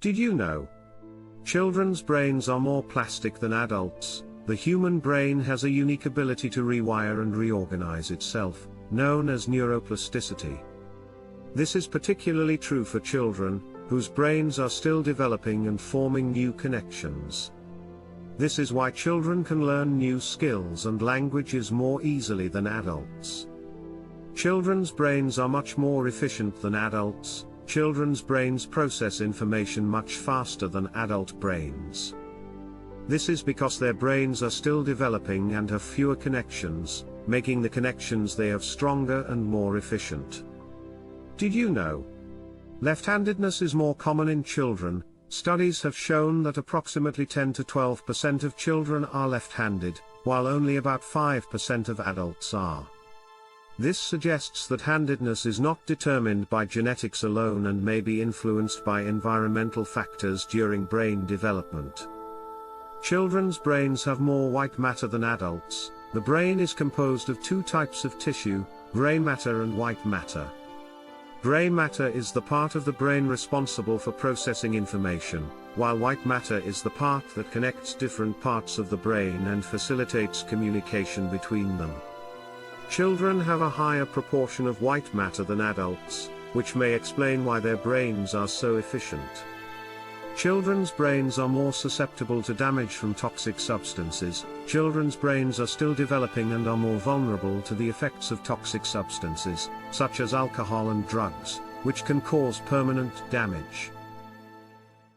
Did you know? Children's brains are more plastic than adults. The human brain has a unique ability to rewire and reorganize itself, known as neuroplasticity. This is particularly true for children, whose brains are still developing and forming new connections. This is why children can learn new skills and languages more easily than adults. Children's brains are much more efficient than adults. Children's brains process information much faster than adult brains. This is because their brains are still developing and have fewer connections, making the connections they have stronger and more efficient. Did you know? Left-handedness is more common in children. Studies have shown that approximately 10 to 12% of children are left-handed, while only about 5% of adults are. This suggests that handedness is not determined by genetics alone and may be influenced by environmental factors during brain development. Children's brains have more white matter than adults. The brain is composed of two types of tissue, gray matter and white matter. Gray matter is the part of the brain responsible for processing information, while white matter is the part that connects different parts of the brain and facilitates communication between them. Children have a higher proportion of white matter than adults, which may explain why their brains are so efficient. Children's brains are more susceptible to damage from toxic substances. Children's brains are still developing and are more vulnerable to the effects of toxic substances, such as alcohol and drugs, which can cause permanent damage.